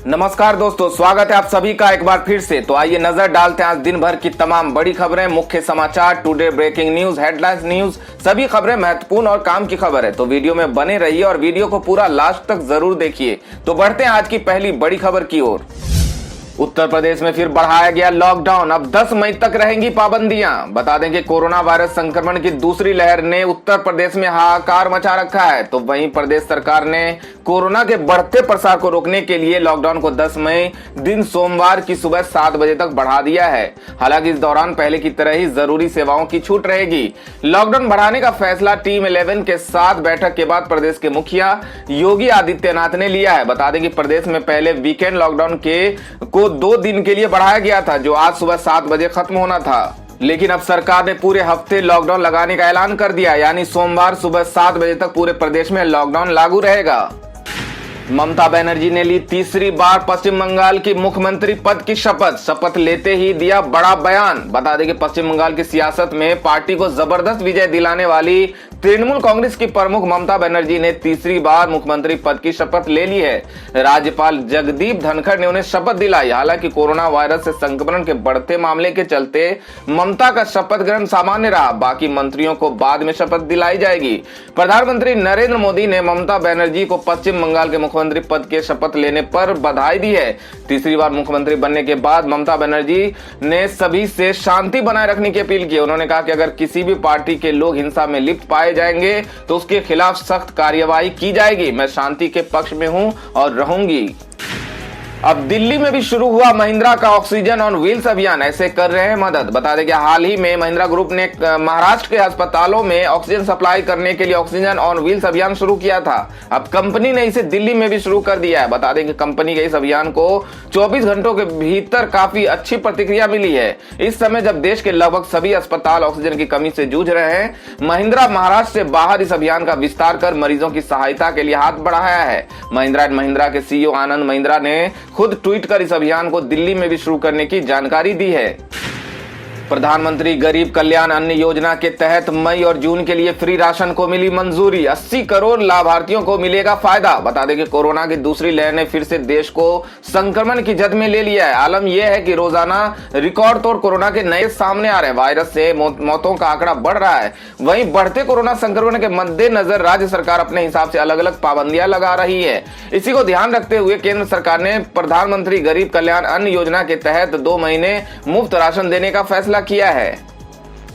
नमस्कार दोस्तों, स्वागत है आप सभी का एक बार फिर से। तो आइए नजर डालते हैं आज दिन भर की तमाम बड़ी खबरें, मुख्य समाचार, today breaking news, headlines news, सभी खबरें महत्वपूर्ण और काम की खबर है। तो वीडियो में बने रहिए और वीडियो को पूरा लास्ट तक जरूर देखिए। तो बढ़ते हैं आज की पहली बड़ी खबर की ओर। उत्तर प्रदेश में फिर बढ़ाया गया लॉकडाउन, अब 10 मई तक रहेंगी पाबंदियां। बता दें कि कोरोना वायरस संक्रमण की दूसरी लहर ने उत्तर प्रदेश में हाहाकार मचा रखा है। तो वहीं प्रदेश सरकार ने कोरोना के बढ़ते प्रसार को रोकने के लिए लॉकडाउन को 10 मई दिन सोमवार की सुबह 7 बजे तक बढ़ा दिया है। हालांकि इस दौरान पहले की तरह ही जरूरी सेवाओं की छूट रहेगी। लॉकडाउन बढ़ाने का फैसला टीम 11 के साथ बैठक के बाद प्रदेश के मुखिया योगी आदित्यनाथ ने लिया है। बता दें कि प्रदेश में पहले वीकेंड लॉकडाउन को 2 दिन के लिए बढ़ाया गया था, जो आज सुबह 7 बजे खत्म होना था। लेकिन अब सरकार ने पूरे हफ्ते लॉकडाउन लगाने का ऐलान कर दिया, यानी सोमवार सुबह 7 बजे तक पूरे प्रदेश में लॉकडाउन लागू रहेगा। ममता बनर्जी ने ली तीसरी बार पश्चिम बंगाल की मुख्यमंत्री पद की शपथ लेते ही दिया बड़ा बयान। बता दें कि पश्चिम बंगाल की सियासत में पार्टी को जबरदस्त विजय दिलाने वाली तृणमूल कांग्रेस की प्रमुख ममता बनर्जी ने तीसरी बार मुख्यमंत्री पद की शपथ ले ली है। राज्यपाल जगदीप धनखड़ ने उन्हें शपथ दिलाई। हालांकि कोरोना वायरस से संक्रमण के बढ़ते मामले के चलते ममता का शपथ ग्रहण सामान्य रहा, बाकी मंत्रियों को बाद में शपथ दिलाई जाएगी। प्रधानमंत्री नरेंद्र मोदी ने ममता बनर्जी को पश्चिम बंगाल के मुख्यमंत्री पद के शपथ लेने पर बधाई दी है। तीसरी बार मुख्यमंत्री बनने के बाद ममता बनर्जी ने सभी से शांति बनाए रखने की अपील की। उन्होंने कहा कि अगर किसी भी पार्टी के लोग हिंसा में लिप्त पाए जाएंगे तो उसके खिलाफ सख्त कार्यवाही की जाएगी। मैं शांति के पक्ष में हूं और रहूंगी। अब दिल्ली में भी शुरू हुआ महिंद्रा का ऑक्सीजन ऑन व्हील्स अभियान, ऐसे कर रहे हैं मदद। बता दें कि हाल ही में महिंद्रा ग्रुप ने महाराष्ट्र के अस्पतालों में ऑक्सीजन सप्लाई करने के लिए ऑक्सीजन ऑन व्हील्स अभियान शुरू किया था। अब कंपनी ने इसे दिल्ली में भी शुरू कर दिया है। बता दें कि कंपनी के इस अभियान को 24 घंटों के भीतर काफी अच्छी प्रतिक्रिया मिली है। इस समय जब देश के लगभग सभी अस्पताल ऑक्सीजन की कमी से जूझ रहे हैं, महिंद्रा महाराष्ट्र से बाहर इस अभियान का विस्तार कर मरीजों की सहायता के लिए हाथ बढ़ाया है। महिंद्रा एंड महिंद्रा के सीईओ आनंद महिंद्रा ने खुद ट्वीट कर इस अभियान को दिल्ली में भी शुरू करने की जानकारी दी है। प्रधानमंत्री गरीब कल्याण अन्न योजना के तहत मई और जून के लिए फ्री राशन को मिली मंजूरी, 80 करोड़ लाभार्थियों को मिलेगा फायदा। बता दें कि कोरोना की दूसरी लहर ने फिर से देश को संक्रमण की जद में ले लिया है। आलम यह है कि रोजाना रिकॉर्ड तोड़ कोरोना के नए सामने आ रहे हैं। वायरस से मौतों का आंकड़ा बढ़ रहा है। वहीं बढ़ते कोरोना संक्रमण के मद्देनजर राज्य सरकार अपने हिसाब से अलग अलग पाबंदियां लगा रही है। इसी को ध्यान रखते हुए केंद्र सरकार ने प्रधानमंत्री गरीब कल्याण अन्न योजना के तहत 2 महीने मुफ्त राशन देने का फैसला किया है।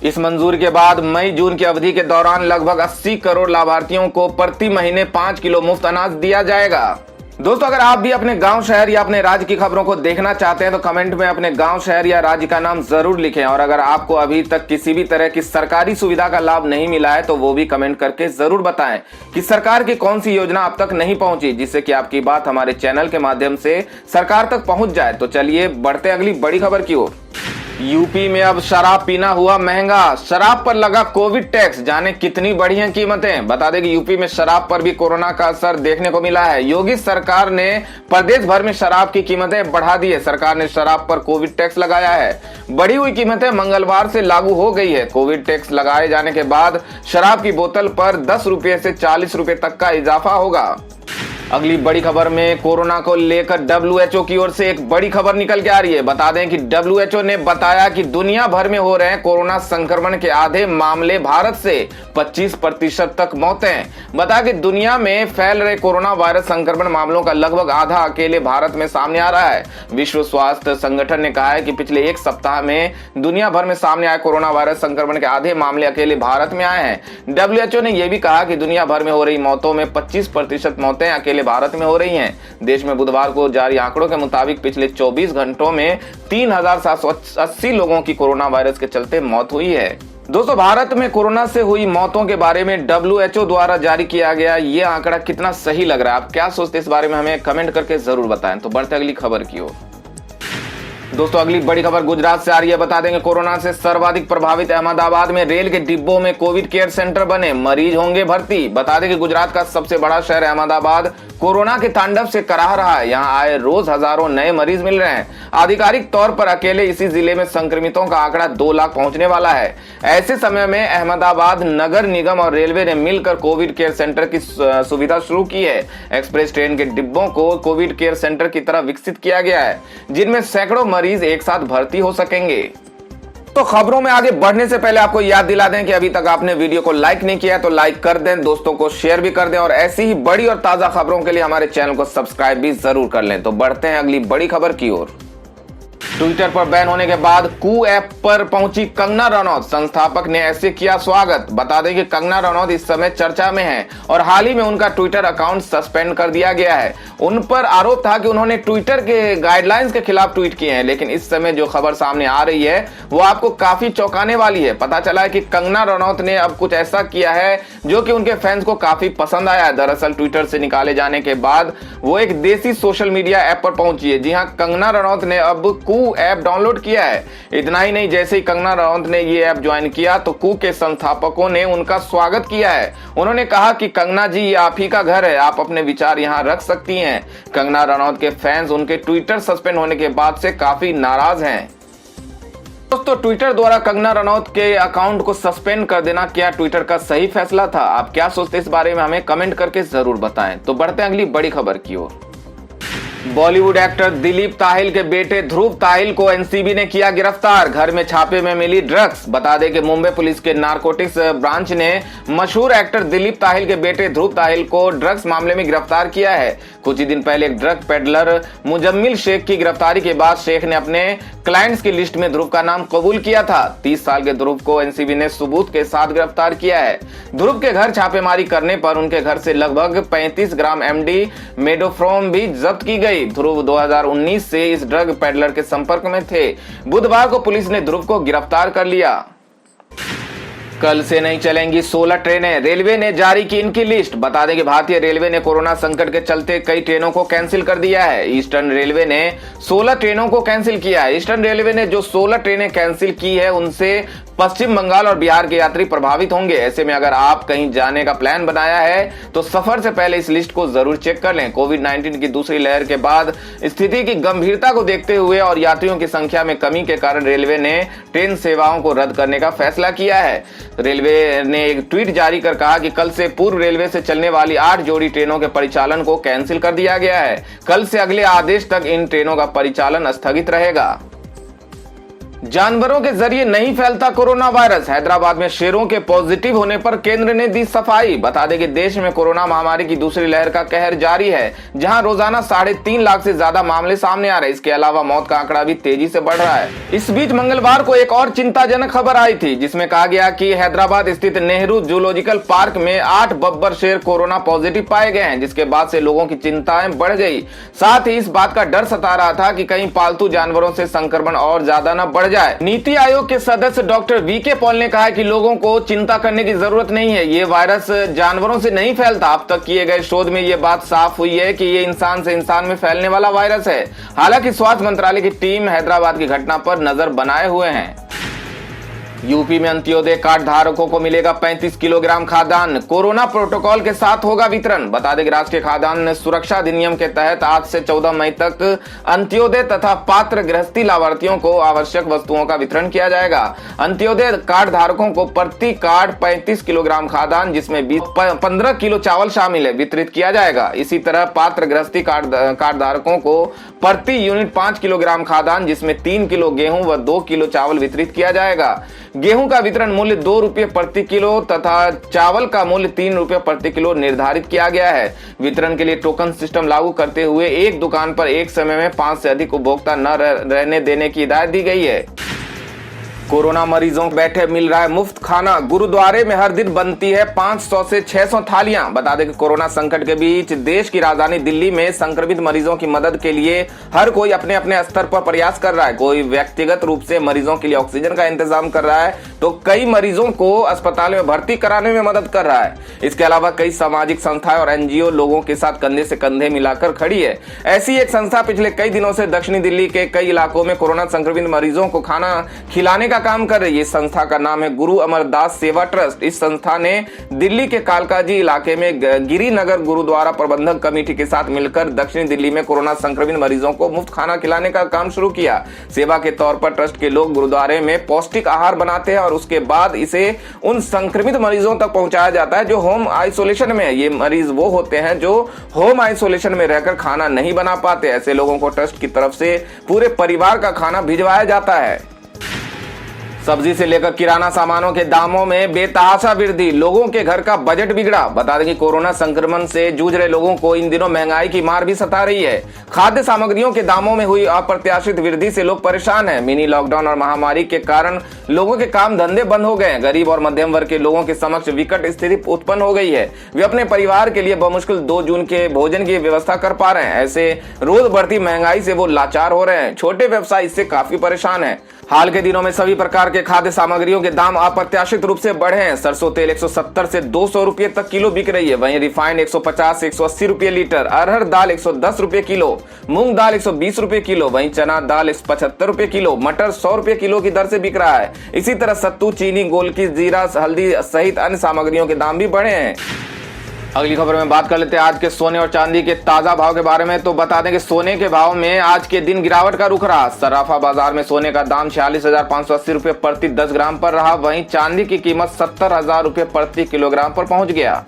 इस मंजूरी के बाद मई जून की अवधि के दौरान लगभग 80 करोड़ लाभार्थियों को प्रति महीने 5 किलो मुफ्त अनाज दिया जाएगा। दोस्तों, अगर आप भी अपने गांव, शहर या अपने राज्य की खबरों को देखना चाहते हैं तो कमेंट में अपने गांव, शहर या राज्य का नाम जरूर लिखें। और अगर आपको अभी तक किसी भी तरह की सरकारी सुविधा का लाभ नहीं मिला है तो वो भी कमेंट करके जरूर बताएं कि सरकार की कौन सी योजना अब तक नहीं पहुंची, जिससे कि आपकी बात हमारे चैनल के माध्यम से सरकार तक पहुंच जाए। तो चलिए बढ़ते अगली बड़ी खबर की ओर। यूपी में अब शराब पीना हुआ महंगा, शराब पर लगा कोविड टैक्स, जाने कितनी बढ़ी हैं कीमतें। बता दें कि यूपी में शराब पर भी कोरोना का असर देखने को मिला है। योगी सरकार ने प्रदेश भर में शराब की कीमतें बढ़ा दी है। सरकार ने शराब पर कोविड टैक्स लगाया है। बढ़ी हुई कीमतें मंगलवार से लागू हो गई है। कोविड टैक्स लगाए जाने के बाद शराब की बोतल पर 10 रुपए से 40 रुपए तक का इजाफा होगा। अगली बड़ी खबर में कोरोना को लेकर WHO की ओर से एक बड़ी खबर निकल के आ रही है। बता दें कि WHO ने बताया कि दुनिया भर में हो रहे हैं कोरोना संक्रमण के आधे मामले भारत से, 25% तक मौतें। बता कि दुनिया में फैल रहे कोरोना वायरस संक्रमण मामलों का लगभग आधा अकेले भारत में सामने आ रहा है। विश्व स्वास्थ्य संगठन ने कहा है कि पिछले 1 सप्ताह में दुनिया भर में सामने आए कोरोना वायरस संक्रमण के आधे मामले अकेले भारत में आए हैं। WHO ने यह भी कहा कि दुनिया भर में हो रही मौतों में 25% मौतें अकेले भारत में हो रही हैं। देश में बुधवार को जारी आंकड़ों के मुताबिक पिछले 24 घंटों में 3780 लोगों की कोरोना वायरस के चलते मौत हुई है। दोस्तों, भारत में कोरोना से हुई मौतों के बारे में WHO द्वारा जारी किया गया ये आंकड़ा कितना सही लग रहा है, आप क्या सोचते हैं इस बारे में हमें कमेंट करके जरूर बताएं। तो बढ़ते अगली खबर की ओर। दोस्तों, अगली बड़ी खबर गुजरात से आ रही है। बता देंगे कोरोना से सर्वाधिक प्रभावित अहमदाबाद में रेल के डिब्बों में कोविड केयर सेंटर बने, मरीज होंगे भर्ती। बता दें कि गुजरात का सबसे बड़ा शहर अहमदाबाद कोरोना के तांडव से कराह रहा है। यहाँ आए रोज हजारों नए मरीज मिल रहे हैं। आधिकारिक तौर पर अकेले इसी जिले में संक्रमितों का आंकड़ा 2 लाख पहुंचने वाला है। ऐसे समय में अहमदाबाद नगर निगम और रेलवे ने मिलकर कोविड केयर सेंटर की सुविधा शुरू की है। एक्सप्रेस ट्रेन के डिब्बों को कोविड केयर सेंटर की तरह विकसित किया गया है, जिनमें सैकड़ों मरीज एक साथ भर्ती हो सकेंगे। तो खबरों में आगे बढ़ने से पहले आपको याद दिला दें कि अभी तक आपने वीडियो को लाइक नहीं किया है तो लाइक कर दें, दोस्तों को शेयर भी कर दें और ऐसी ही बड़ी और ताजा खबरों के लिए हमारे चैनल को सब्सक्राइब भी जरूर कर लें। तो बढ़ते हैं अगली बड़ी खबर की ओर। ट्विटर पर बैन होने के बाद कू ऐप पर पहुंची कंगना रनौत, संस्थापक ने ऐसे किया स्वागत। बता दें कि कंगना रनौत इस समय चर्चा में हैं और हाल ही में उनका ट्विटर अकाउंट सस्पेंड कर दिया गया है। उन पर आरोप था कि उन्होंने ट्विटर के गाइडलाइंस के खिलाफ ट्वीट किए हैं, लेकिन इस समय जो खबर सामने आ रही है वो आपको काफी चौंकाने वाली है। पता चला है कि कंगना रनौत ने अब कुछ ऐसा किया है जो कि उनके फैंस को काफी पसंद आया है। दरअसल ट्विटर से निकाले जाने के बाद वो एक देसी सोशल मीडिया ऐप पर पहुंची है। जी हाँ, कंगना रनौत ने अब कू ऐप डाउनलोड किया है। इतना ही नहीं, जैसे ही कंगना रनौत ने ये ऐप ज्वाइन किया तो कू के संस्थापकों ने उनका स्वागत किया है। उन्होंने कहा कि कंगना जी, ये आप ही का घर है, आप अपने विचार यहाँ रख सकती हैं। कंगना रनौत के फैंस उनके ट्विटर सस्पेंड होने के बाद से काफी नाराज हैं। दोस्तों, ट्विटर द्वारा कंगना रनौत के अकाउंट को सस्पेंड कर देना क्या ट्विटर का सही फैसला था? आप क्या सोचते हैं इस बारे में हमें कमेंट करके जरूर बताएं। तो बढ़ते हैं अगली बड़ी खबर की ओर। बॉलीवुड एक्टर दिलीप ताहिल के बेटे ध्रुव ताहिल को एनसीबी ने किया गिरफ्तार। घर में छापे में मिली ड्रग्स। बता दें कि मुंबई पुलिस के नारकोटिक्स ब्रांच ने मशहूर एक्टर दिलीप ताहिल के बेटे ध्रुव ताहिल को ड्रग्स मामले में गिरफ्तार किया है। कुछ ही दिन पहले एक ड्रग पेडलर मुजम्मिल शेख की गिरफ्तारी के बाद शेख ने अपने क्लाइंट्स की लिस्ट में ध्रुव का नाम कबूल किया था। 30 साल के ध्रुव को एनसीबी ने सबूत के साथ गिरफ्तार किया है। ध्रुव के घर छापेमारी करने पर उनके घर से लगभग 35 ग्राम एमडी मेडोफ्रोम भी जब्त की गई। ध्रुव 2019 से इस ड्रग पेडलर के संपर्क में थे। बुधवार को पुलिस ने ध्रुव को गिरफ्तार कर लिया। कल से नहीं चलेंगी 16 ट्रेनें, रेलवे ने जारी की इनकी लिस्ट। बता दें कि भारतीय रेलवे ने कोरोना संकट के चलते कई ट्रेनों को कैंसिल कर दिया है। ईस्टर्न रेलवे ने 16 ट्रेनों को कैंसिल किया है। ईस्टर्न रेलवे ने जो 16 ट्रेनें कैंसिल की है उनसे पश्चिम बंगाल और बिहार के यात्री प्रभावित होंगे। ऐसे में अगर आप कहीं जाने का प्लान बनाया है तो सफर से पहले इस लिस्ट को जरूर चेक कर लें। कोविड-19 की दूसरी लहर के बाद स्थिति की गंभीरता को देखते हुए और यात्रियों की संख्या में कमी के कारण रेलवे ने ट्रेन सेवाओं को रद्द करने का फैसला किया है। रेलवे ने एक ट्वीट जारी कर कहा कि कल से पूर्व रेलवे से चलने वाली 8 जोड़ी ट्रेनों के परिचालन को कैंसिल कर दिया गया है। कल से अगले आदेश तक इन ट्रेनों का परिचालन स्थगित रहेगा। जानवरों के जरिए नहीं फैलता कोरोना वायरस। हैदराबाद में शेरों के पॉजिटिव होने पर केंद्र ने दी सफाई। बता दें कि देश में कोरोना महामारी की दूसरी लहर का कहर जारी है, जहां रोजाना 3.5 लाख से ज्यादा मामले सामने आ रहे हैं। इसके अलावा मौत का आंकड़ा भी तेजी से बढ़ रहा है। इस बीच मंगलवार को एक और चिंताजनक खबर आई थी, जिसमें कहा गया कि हैदराबाद स्थित नेहरू जूलॉजिकल पार्क में 8 बब्बर शेर कोरोना पॉजिटिव पाए गए हैं, जिसके बाद से लोगों की चिंताएं बढ़ गई। साथ ही इस बात का डर सता रहा था कि कहीं पालतू जानवरों से संक्रमण और ज्यादा न बढ़ जाए। नीति आयोग के सदस्य डॉक्टर वीके पॉल ने कहा कि लोगों को चिंता करने की जरूरत नहीं है, ये वायरस जानवरों से नहीं फैलता। अब तक किए गए शोध में ये बात साफ हुई है कि ये इंसान से इंसान में फैलने वाला वायरस है। हालांकि स्वास्थ्य मंत्रालय की टीम हैदराबाद की घटना पर नजर बनाए हुए हैं। यूपी में अंत्योदय कार्ड धारकों को मिलेगा 35 किलोग्राम खाद्यान्न। कोरोना प्रोटोकॉल के साथ होगा वितरण। बता दें कि राष्ट्रीय खाद्यान्न सुरक्षा अधिनियम के तहत आज से 14 मई तक अंत्योदय तथा पात्र गृहस्थी लाभार्थियों को आवश्यक वस्तुओं का वितरण किया जाएगा। अंत्योदय कार्ड धारकों को प्रति कार्ड 35 किलोग्राम खाद्यान्न, जिसमें 15 किलो चावल शामिल है, वितरित किया जाएगा। इसी तरह पात्र गृहस्थी कार्ड धारकों को प्रति यूनिट 5 किलोग्राम खाद्यान्न, जिसमें 3 किलो गेहूं व 2 किलो चावल वितरित किया जाएगा। गेहूं का वितरण मूल्य 2 रुपये प्रति किलो तथा चावल का मूल्य 3 रुपये प्रति किलो निर्धारित किया गया है। वितरण के लिए टोकन सिस्टम लागू करते हुए एक दुकान पर एक समय में 5 से अधिक उपभोक्ता न रहने देने की हिदायत दी गई है। कोरोना मरीजों को बैठे मिल रहा है मुफ्त खाना। गुरुद्वारे में हर दिन बनती है 500 से 600 थालियां। बता दें कि कोरोना संकट के बीच देश की राजधानी दिल्ली में संक्रमित मरीजों की मदद के लिए हर कोई अपने अपने स्तर पर प्रयास कर रहा है। कोई व्यक्तिगत रूप से मरीजों के लिए ऑक्सीजन का इंतजाम कर रहा है, तो कई मरीजों को अस्पताल में भर्ती कराने में मदद कर रहा है। इसके अलावा कई सामाजिक संस्थाएं और एनजीओ लोगों के साथ कंधे से कंधे मिलाकर खड़ी है। ऐसी एक संस्था पिछले कई दिनों से दक्षिणी दिल्ली के कई इलाकों में कोरोना संक्रमित मरीजों को खाना खिलाने का क्या काम कर रही है। इस संस्था का नाम है गुरु अमरदास सेवा ट्रस्ट। इस संस्था ने दिल्ली के कालकाजी इलाके में गिरिनगर गुरुद्वारा प्रबंधक कमेटी के साथ मिलकर दक्षिणी दिल्ली में कोरोना संक्रमित मरीजों को मुफ्त खाना खिलाने का काम शुरू किया। सेवा के तौर पर ट्रस्ट के लोग गुरुद्वारे में पौष्टिक आहार बनाते हैं और उसके बाद इसे उन संक्रमित मरीजों तक पहुंचाया जाता है जो होम आइसोलेशन में है। ये मरीज वो होते हैं जो होम आइसोलेशन में रहकर खाना नहीं बना पाते। ऐसे लोगों को ट्रस्ट की तरफ से पूरे परिवार का खाना भिजवाया जाता है। सब्जी से लेकर किराना सामानों के दामों में बेतहाशा वृद्धि, लोगों के घर का बजट बिगड़ा। बता दें कि कोरोना संक्रमण से जूझ रहे लोगों को इन दिनों महंगाई की मार भी सता रही है। खाद्य सामग्रियों के दामों में हुई अप्रत्याशित वृद्धि से लोग परेशान हैं। मिनी लॉकडाउन और महामारी के कारण लोगों के काम धंधे बंद हो गए हैं। गरीब और मध्यम वर्ग के लोगों के समक्ष विकट स्थिति उत्पन्न हो गई है। वे अपने परिवार के लिए बमुश्किल 2 जून के भोजन की व्यवस्था कर पा रहे हैं। ऐसे रोज बढ़ती महंगाई से वो लाचार हो रहे हैं। छोटे व्यवसाय इससे काफी परेशान है। हाल के दिनों में सभी प्रकार के खाद्य सामग्रियों के दाम अप्रत्याशित रूप से बढ़े हैं। सरसों तेल 170 से 200 रुपए तक किलो बिक रही है। वहीं रिफाइंड 150 से 180 रुपए लीटर, अरहर दाल 110 रुपए किलो, मूंग दाल 120 रुपए किलो, वहीं चना दाल 75 रुपए किलो, मटर 100 रुपए किलो की दर से बिक रहा है। इसी तरह सत्तू, चीनी, गोलकी, जीरा, हल्दी सहित अन्य सामग्रियों के दाम भी बढ़े हैं। अगली खबर में बात कर लेते हैं आज के सोने और चांदी के ताजा भाव के बारे में। तो बता दें कि सोने के भाव में आज के दिन गिरावट का रुख रहा। सराफा बाजार में सोने का दाम 46,580 रुपए प्रति 10 ग्राम पर रहा। वहीं चांदी की कीमत 70,000 रुपए प्रति किलोग्राम पर पहुंच गया।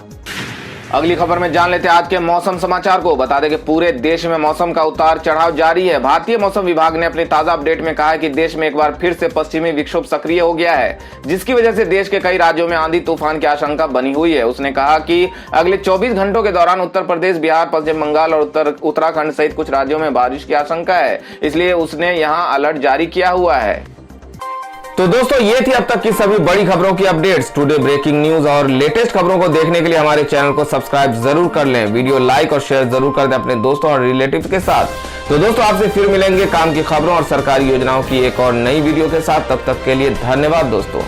अगली खबर में जान लेते हैं आज के मौसम समाचार को। बता दें कि पूरे देश में मौसम का उतार चढ़ाव जारी है। भारतीय मौसम विभाग ने अपने ताजा अपडेट में कहा है कि देश में एक बार फिर से पश्चिमी विक्षोभ सक्रिय हो गया है, जिसकी वजह से देश के कई राज्यों में आंधी तूफान की आशंका बनी हुई है। उसने कहा कि अगले 24 घंटों के दौरान उत्तर प्रदेश, बिहार, पश्चिम बंगाल और उत्तराखंड सहित कुछ राज्यों में बारिश की आशंका है, इसलिए उसने यहाँ अलर्ट जारी किया हुआ है। तो दोस्तों ये थी अब तक की सभी बड़ी खबरों की अपडेट्स। टुडे ब्रेकिंग न्यूज और लेटेस्ट खबरों को देखने के लिए हमारे चैनल को सब्सक्राइब जरूर कर लें। वीडियो लाइक और शेयर जरूर कर दें अपने दोस्तों और रिलेटिव्स के साथ। तो दोस्तों आपसे फिर मिलेंगे काम की खबरों और सरकारी योजनाओं की एक और नई वीडियो के साथ। तब तक के लिए धन्यवाद दोस्तों।